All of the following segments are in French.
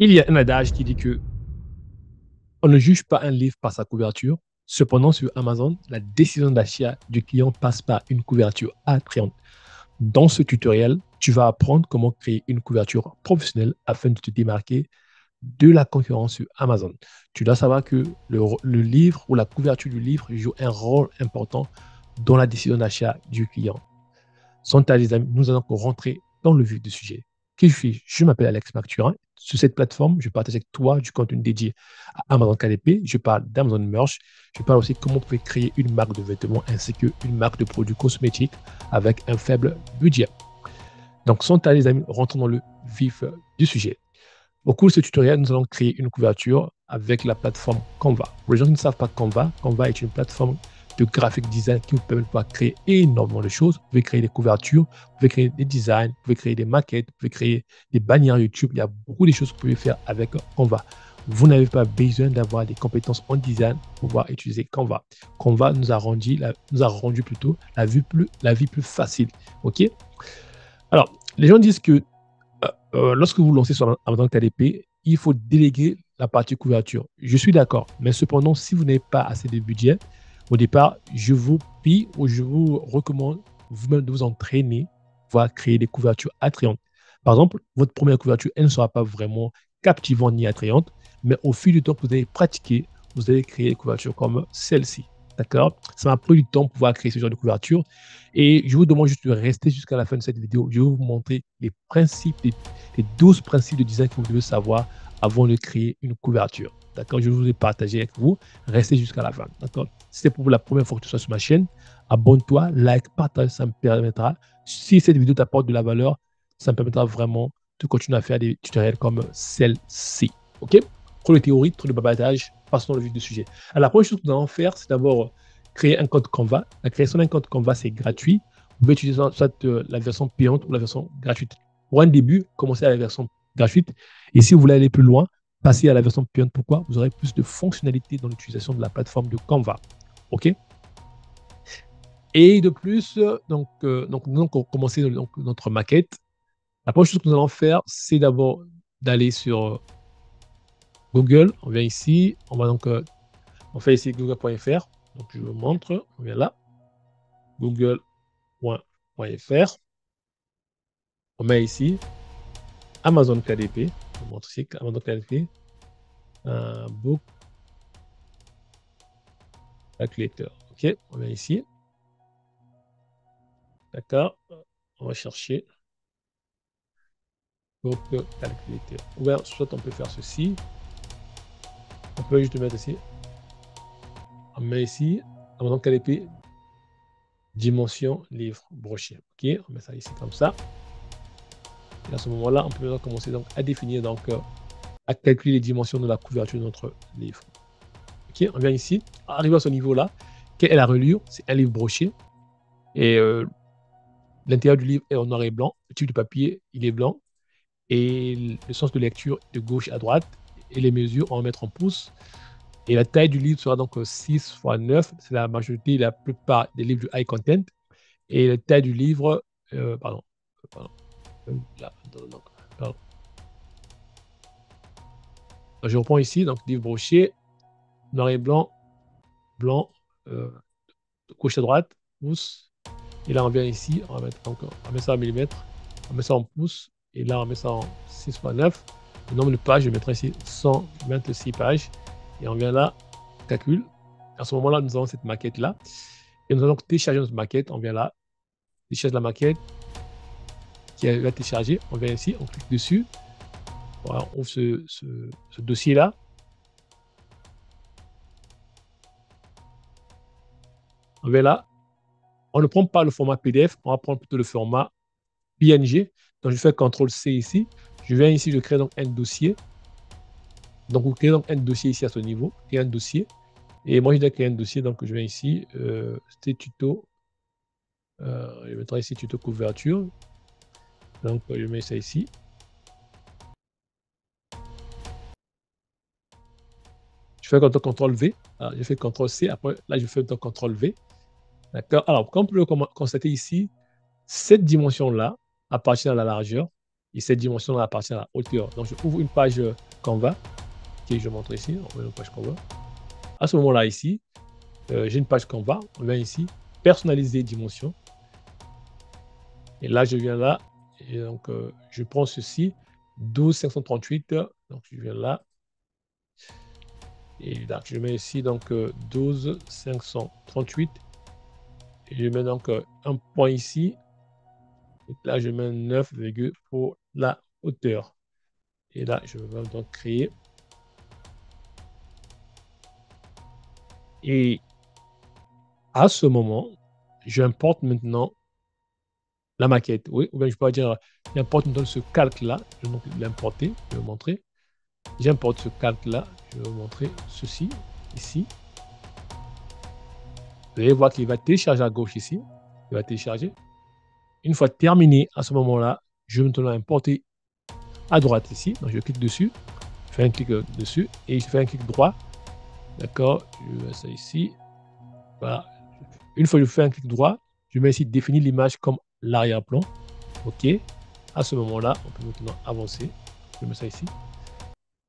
Il y a un adage qui dit que on ne juge pas un livre par sa couverture. Cependant, sur Amazon, la décision d'achat du client passe par une couverture attrayante. Dans ce tutoriel, tu vas apprendre comment créer une couverture professionnelle afin de te démarquer de la concurrence sur Amazon. Tu dois savoir que le livre ou la couverture du livre joue un rôle important dans la décision d'achat du client. Sans tarder, les amis, nous allons rentrer dans le vif du sujet. Qui je suis? Je m'appelle Alex Macturin. Sur cette plateforme, je partage avec toi du contenu dédié à Amazon KDP. Je parle d'Amazon Merch. Je parle aussi comment vous pouvez créer une marque de vêtements ainsi qu'une marque de produits cosmétiques avec un faible budget. Donc, sans tarder, les amis, rentrons dans le vif du sujet. Au cours de ce tutoriel, nous allons créer une couverture avec la plateforme Canva. Pour les gens qui ne savent pas Canva, Canva est une plateforme de graphic design qui vous permet de pouvoir créer énormément de choses. Vous pouvez créer des couvertures, vous pouvez créer des designs, vous pouvez créer des maquettes, vous pouvez créer des bannières YouTube. Il y a beaucoup de choses que vous pouvez faire avec Canva. Vous n'avez pas besoin d'avoir des compétences en design pour pouvoir utiliser Canva. Canva nous a rendu plutôt la vie plus facile. OK? Alors, les gens disent que lorsque vous lancez sur Amazon KDP, il faut déléguer la partie couverture. Je suis d'accord, mais cependant, si vous n'avez pas assez de budget, au départ, je vous prie ou je vous recommande vous-même de vous entraîner pour créer des couvertures attrayantes. Par exemple, votre première couverture, elle ne sera pas vraiment captivante ni attrayante, mais au fil du temps que vous allez pratiquer, vous allez créer des couvertures comme celle-ci. D'accord? Ça m'a pris du temps pour pouvoir créer ce genre de couverture. Et je vous demande juste de rester jusqu'à la fin de cette vidéo. Je vais vous montrer les principes, les 12 principes de design que vous devez savoir avant de créer une couverture. D'accord? Je vous ai partagé avec vous. Restez jusqu'à la fin. D'accord? Si c'est pour vous la première fois que tu sois sur ma chaîne, abonne-toi, like, partage, ça me permettra. Si cette vidéo t'apporte de la valeur, ça me permettra vraiment de continuer à faire des tutoriels comme celle-ci. OK? Trop de théorie, trop de babatage, passons dans le vif du sujet. Alors, la première chose que nous allons faire, c'est d'abord créer un compte Canva. La création d'un compte Canva, c'est gratuit. Vous pouvez utiliser soit la version payante ou la version gratuite. Pour un début, commencez à la version gratuite. Et si vous voulez aller plus loin, passez à la version payante. Pourquoi? Vous aurez plus de fonctionnalités dans l'utilisation de la plateforme de Canva. OK? Et de plus, nous allons commencer notre maquette. La première chose que nous allons faire, c'est d'abord d'aller sur Google. On vient ici. On fait ici google.fr. Donc, je vous montre. On vient là. Google.fr. On met ici Amazon KDP. Je vous montre ici Amazon KDP. Book Calculator. OK, on vient ici. D'accord. On va chercher Book Calculator. Ou bien, soit on peut faire ceci. On peut juste mettre ici. On met ici Amazon KDP. Dimension livre broché. OK, on met ça ici comme ça. Et à ce moment-là, on peut commencer donc à définir à calculer les dimensions de la couverture de notre livre. OK, on vient ici. Arrivé à ce niveau-là, quelle est la reliure? C'est un livre broché. Et l'intérieur du livre est en noir et blanc. Le type de papier, il est blanc. Et le sens de lecture de gauche à droite. Et les mesures, on va mettre en pouces. Et la taille du livre sera donc 6 x 9. C'est la majorité, la plupart des livres du high content. Et la taille du livre, pardon. Là, pardon. Je reprends ici, donc livre broché, noir et blanc, blanc, gauche à droite, pouce. Et là, on vient ici, on va mettre encore, on met ça en millimètres, on met ça en pouces. Et là, on met ça en 6 x 9. Le nombre de pages, je mettrai ici 126 pages. Et on vient là, calcul. À ce moment-là, nous avons cette maquette-là. Et nous allons télécharger notre maquette. On vient là, télécharge la maquette qui va télécharger. On vient ici, on clique dessus. Voilà, on ouvre ce dossier-là. On vient là. On ne prend pas le format PDF, on va prendre plutôt le format PNG. Donc, je fais CTRL-C ici. Je viens ici, je crée donc un dossier. Donc, vous créez donc un dossier ici à ce niveau. Créer un dossier. Et moi, je dois créer un dossier. Donc, je viens ici. C'était tuto. Je mettrai ici tuto couverture. Donc, je mets ça ici. Je fais CTRL-V. Je fais CTRL-C. Après, là, je fais CTRL-V. D'accord. Alors, comme vous pouvez constater ici, cette dimension-là appartient à la largeur et cette dimension-là appartient à la hauteur. Donc, je ouvre une page Canva. Ok, je montre ici, on met une page Canva. À ce moment-là, ici, j'ai une page Canva. On vient ici, personnaliser dimension. Et là, je viens là. Et donc, je prends ceci, 12 538. Donc, je viens là. Et là, je mets ici donc 12 538. Et je mets donc un point ici. Et là, je mets 9, pour la hauteur. Et là, je vais donc créer. Et à ce moment, j'importe maintenant la maquette. Oui, ou bien je peux dire, j'importe maintenant ce calque-là. Je vais donc l'importer. Je vais vous montrer. J'importe ce calque-là. Je vais vous montrer ceci, ici. Vous allez voir qu'il va télécharger à gauche ici. Il va télécharger. Une fois terminé, à ce moment-là, je vais maintenant importer à droite ici. Donc, je clique dessus. Je fais un clic dessus et je fais un clic droit. D'accord. Je mets ça ici. Voilà. Une fois que je fais un clic droit, je mets ici définir l'image comme l'arrière-plan. OK. À ce moment-là, on peut maintenant avancer. Je mets ça ici.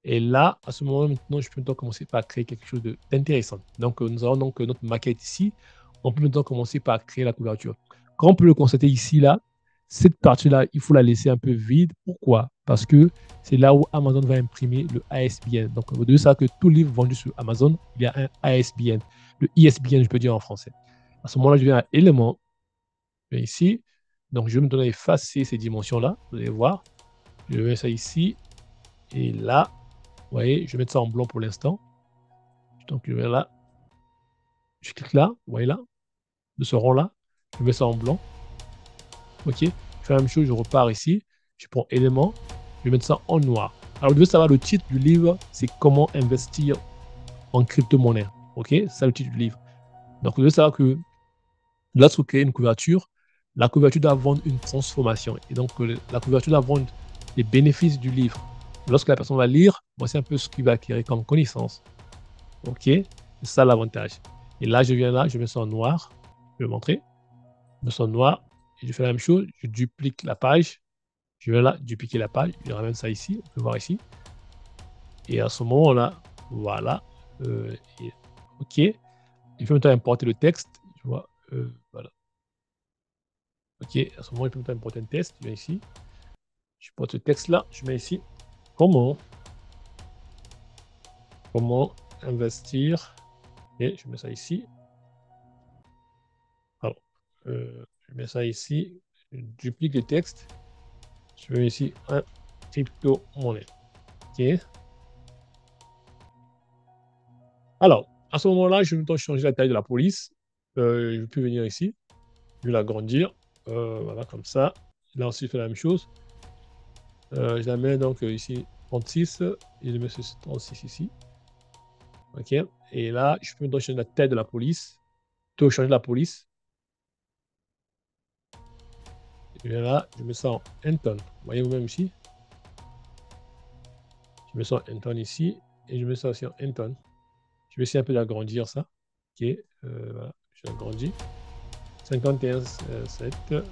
Et là, à ce moment maintenant, je peux maintenant commencer par créer quelque chose d'intéressant. Donc, nous avons donc notre maquette ici. On peut maintenant commencer par créer la couverture. Comme on peut le constater ici, là, cette partie-là, il faut la laisser un peu vide. Pourquoi? Parce que c'est là où Amazon va imprimer le ASBN. Donc, vous devez savoir que tout livre vendu sur Amazon, il y a un ASBN. Le ISBN, je peux dire en français. À ce moment-là, je viens à éléments. Je viens ici. Donc, je vais maintenant effacer ces dimensions-là. Vous allez voir. Je mets ça ici. Et là, vous voyez, je vais mettre ça en blanc pour l'instant. Donc, je vais là. Je clique là. Vous voyez là. De ce rang-là. Je mets ça en blanc. OK. Je fais la même chose. Je repars ici. Je prends élément. Je vais mettre ça en noir. Alors, vous devez savoir le titre du livre, c'est comment investir en crypto-monnaie. OK. C'est le titre du livre. Donc, vous devez savoir que lorsque vous créez une couverture, la couverture doit vendre une transformation. Et donc, la couverture doit vendre les bénéfices du livre. Lorsque la personne va lire, voici un peu ce qu'il va acquérir comme connaissance. OK. C'est ça l'avantage. Et là, je viens là, je mets ça en noir. Je vais montrer. Je mets ça en noir. Et je fais la même chose. Je duplique la page. Je vais là, dupliquer la page. Je ramène ça ici. On peut voir ici. Et à ce moment-là, voilà. OK. Il faut maintenant importer le texte. Je vois. Voilà. OK. À ce moment, il peut maintenant importer un texte. Je viens ici. Je porte ce texte-là. Je mets ici. Comment investir. Et je mets ça ici. Alors, je mets ça ici. Je duplique le texte. Je mets ici un crypto-monnaie. OK. Alors, à ce moment-là, je vais changer la taille de la police. Je peux venir ici. Je vais l'agrandir. Voilà, comme ça. Là aussi, je fais la même chose. Je la mets donc ici 36. Et je mets ce 36 ici. OK. Et là, je peux donc changer la taille de la police. Je peux changer la police. Je viens là, je mets ça en Anton. Voyez vous-même ici. Je mets ça en Anton ici. Et je mets ça aussi en Anton. Je vais essayer un peu d'agrandir ça. OK. Voilà, je agrandis. 51,7.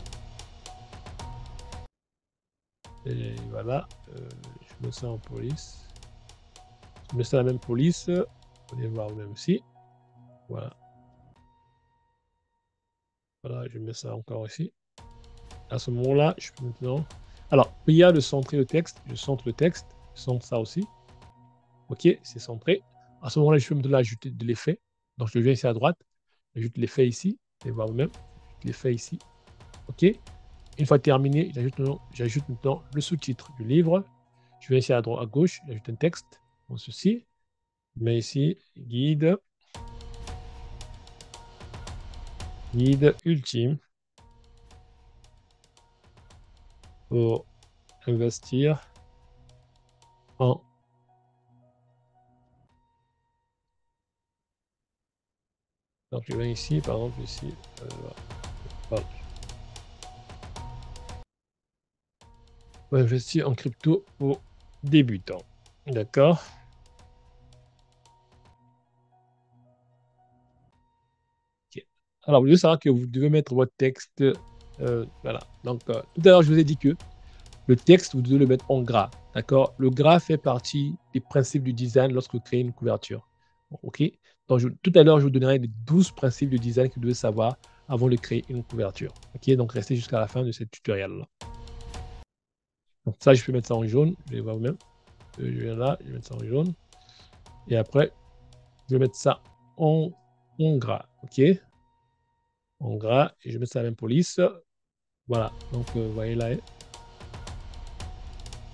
Et voilà. Je mets ça en police. Je mets ça à la même police. Vous allez voir vous-même ici. Voilà. Voilà, je mets ça encore ici. À ce moment-là, je peux maintenant. Alors, il y a de centrer le texte. Je centre le texte. Je centre ça aussi. OK, c'est centré. À ce moment-là, je peux maintenant ajouter de l'effet. Donc, je viens ici à droite. J'ajoute l'effet ici. Vous allez voir vous-même. L'effet ici. OK. Une fois terminé, j'ajoute maintenant le sous-titre du livre. Je vais ici à droite, à gauche, j'ajoute un texte, comme ceci. Je mets ici guide ultime pour investir en. Donc je viens ici, par exemple ici, voilà. Pour investir en crypto pour débutants. D'accord. Okay. Alors, vous devez savoir que vous devez mettre votre texte. Voilà. Donc, tout à l'heure, je vous ai dit que le texte, vous devez le mettre en gras. D'accord? Le gras fait partie des principes du design lorsque vous créez une couverture. OK? Donc, tout à l'heure, je vous donnerai les 12 principes du design que vous devez savoir avant de créer une couverture. OK? Donc, restez jusqu'à la fin de ce tutoriel-là. Donc, ça, je peux mettre ça en jaune. Je vais voir vous-même. Je viens là, je vais mettre ça en jaune. Et après, je vais mettre ça en gras. OK? En gras. Et je vais mettre ça à la même police. Voilà. Donc, vous voyez là.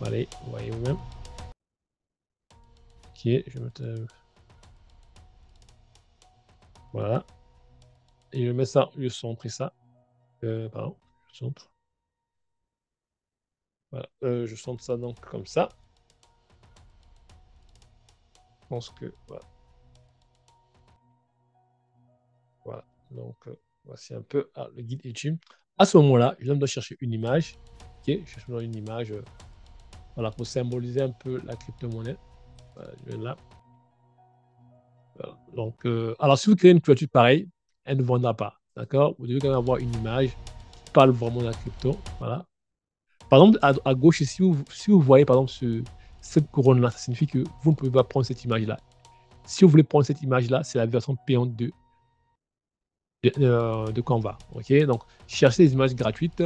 Allez, vous voyez vous-même. OK. Je vais mettre. Voilà. Et je mets ça, je centre ça. Pardon, je centre. Voilà. Je centre ça donc comme ça. Je pense que voilà. Voilà. Donc voici un peu le guide YouTube. À ce moment-là, je dois chercher une image. Ok, je cherche une image voilà, pour symboliser un peu la crypto-monnaie. Voilà, je vais là. Voilà. Donc, alors si vous créez une couverture pareille, elle ne vendra pas. D'accord? Vous devez quand même avoir une image qui parle vraiment de la crypto. Voilà. Par exemple, à gauche, si vous voyez par exemple cette couronne-là, ça signifie que vous ne pouvez pas prendre cette image-là. Si vous voulez prendre cette image-là, c'est la version payante de Canva. OK? Donc, cherchez des images gratuites.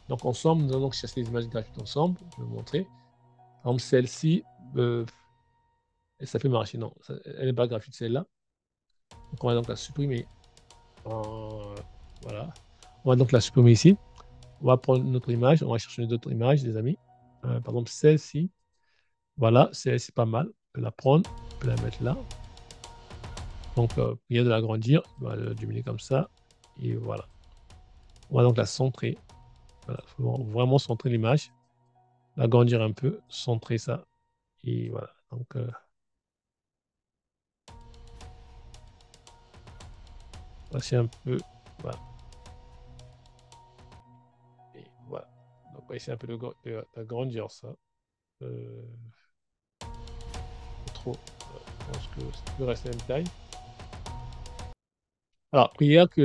Donc, ensemble, nous allons donc chercher des images gratuites ensemble. Je vais vous montrer. Par exemple, celle-ci, ça peut marcher. Non, elle n'est pas gratuite, celle-là. Donc, on va donc la supprimer. Voilà. On va donc la supprimer ici. On va prendre notre image. On va chercher d'autres images, les amis. Par exemple, celle-ci. Voilà, c'est pas mal. On peut la prendre. On peut la mettre là. Donc, il y a de l'agrandir. On va le diminuer comme ça. Et voilà. On va donc la centrer. Voilà, il faut vraiment centrer l'image, l'agrandir un peu, centrer ça. Et voilà. Donc, voici un peu. Voilà. Et voilà. Donc, on va essayer un peu d'agrandir ça. Trop. Je pense que ça peut rester la même taille. Alors, regarde que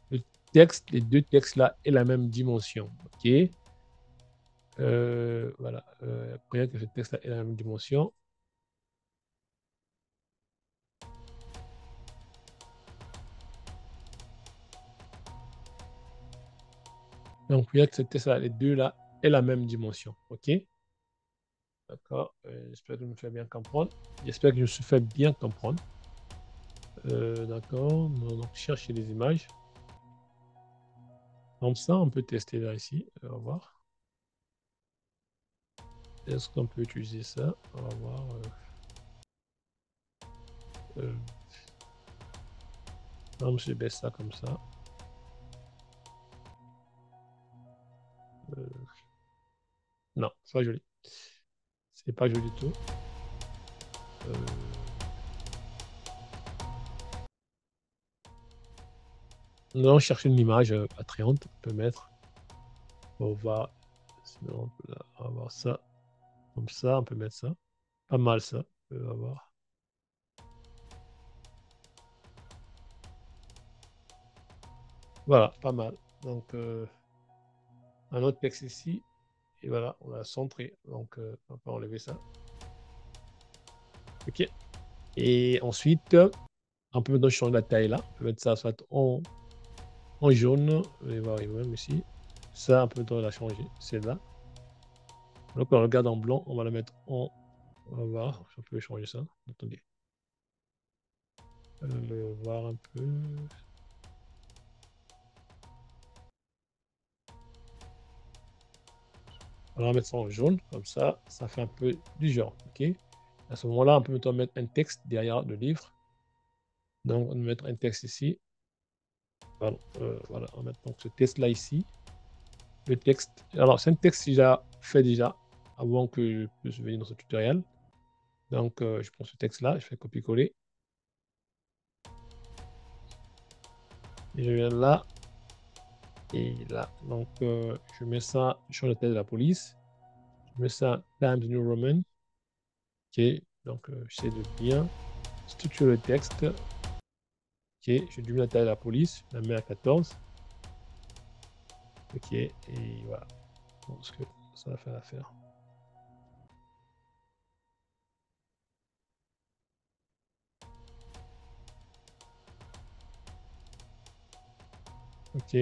le texte, les deux textes là, aient la même dimension. OK? Voilà. Regarde que ce texte là ait la même dimension. Donc, regarde que ce texte là, les deux là, aient la même dimension. OK? D'accord. J'espère que je me fais bien comprendre. J'espère que je me suis fait bien comprendre. D'accord. Donc, chercher les images. Comme ça, on peut tester vers ici. On va voir. Est-ce qu'on peut utiliser ça? On va voir. Non, je baisse ça comme ça. Non, c'est pas joli. C'est pas joli du tout. Nous allons chercher une image attrayante. On peut mettre. On va. Sinon, on peut avoir ça. Comme ça, on peut mettre ça. Pas mal ça. On peut avoir. Voilà, pas mal. Donc, un autre texte ici. Et voilà, on va centrer. Donc, on peut enlever ça. OK. Et ensuite, on peut maintenant changer la taille là. On peut mettre ça soit en jaune. Vous allez voir même ici. Ça, on peut maintenant la changer. C'est là. Donc, on regarde en blanc. On va la mettre en. On va voir. Si on peut changer ça. Attendez. Le voir un peu. On va mettre ça en jaune. Comme ça fait un peu du genre. OK. À ce moment-là, on peut maintenant mettre un texte derrière le livre. Donc, on va mettre un texte ici. Pardon, voilà, on va mettre donc ce texte-là ici. Le texte, alors c'est un texte que j'ai fait déjà avant que je puisse venir dans ce tutoriel. Donc, je prends ce texte-là, je fais copier-coller. Et je viens là et là. Donc, je mets ça sur la tête de la police. Je mets ça Times New Roman. OK, donc j'essaie de bien structurer le texte. OK, je diminue la taille de la police, je la mets à 14. OK, et voilà. Je pense que ça va faire l'affaire. Ok.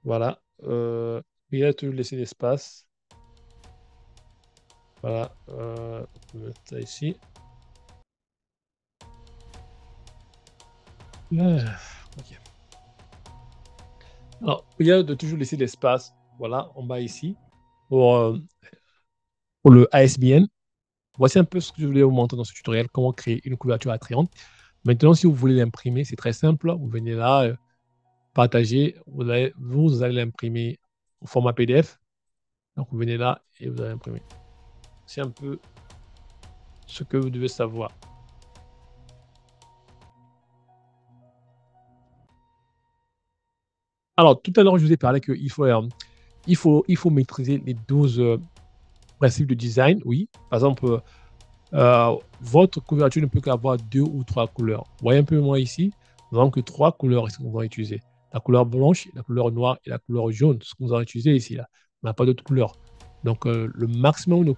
Voilà. Il a toujours laissé l'espace. Voilà. On peut mettre ça ici. Ok. Alors, il y a de toujours laisser l'espace. Voilà, en bas ici. Pour, euh, pour le ASBN. Voici un peu ce que je voulais vous montrer dans ce tutoriel, comment créer une couverture attrayante. Maintenant, si vous voulez l'imprimer, c'est très simple. Vous venez là, partager, vous allez l'imprimer au format PDF. Donc, vous venez là et vous allez imprimer. C'est un peu ce que vous devez savoir. Alors, tout à l'heure, je vous ai parlé qu'il faut, il faut maîtriser les 12 principes de design. Oui, par exemple, votre couverture ne peut qu'avoir 2 ou 3 couleurs. Vous voyez un peu moins ici, nous n'avons que 3 couleurs ici qu'on va utiliser. La couleur blanche, la couleur noire et la couleur jaune, ce que nous allons utiliser ici. Là. On n'a pas d'autres couleurs. Donc, le maximum de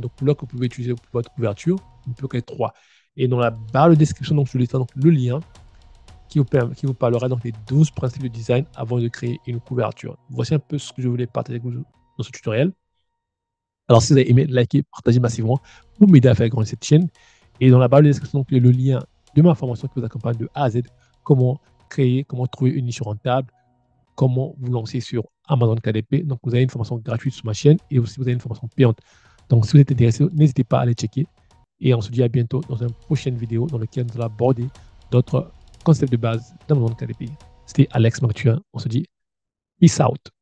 couleurs que vous pouvez utiliser pour votre couverture ne peut qu'être 3. Et dans la barre de description, donc, je laisserai donc le lien qui vous parlera donc des 12 principes de design avant de créer une couverture. Voici un peu ce que je voulais partager avec vous dans ce tutoriel. Alors, si vous avez aimé, likez, partagez massivement pour m'aider à faire grandir cette chaîne. Et dans la barre de description, il y a le lien de ma formation qui vous accompagne de A à Z. Comment créer, comment trouver une niche rentable, comment vous lancer sur Amazon KDP. Donc, vous avez une formation gratuite sur ma chaîne et aussi vous avez une formation payante. Donc, si vous êtes intéressé, n'hésitez pas à aller checker. Et on se dit à bientôt dans une prochaine vidéo dans laquelle nous allons aborder d'autres concepts de base d'Amazon KDP. C'était Alex Mactuin. On se dit peace out.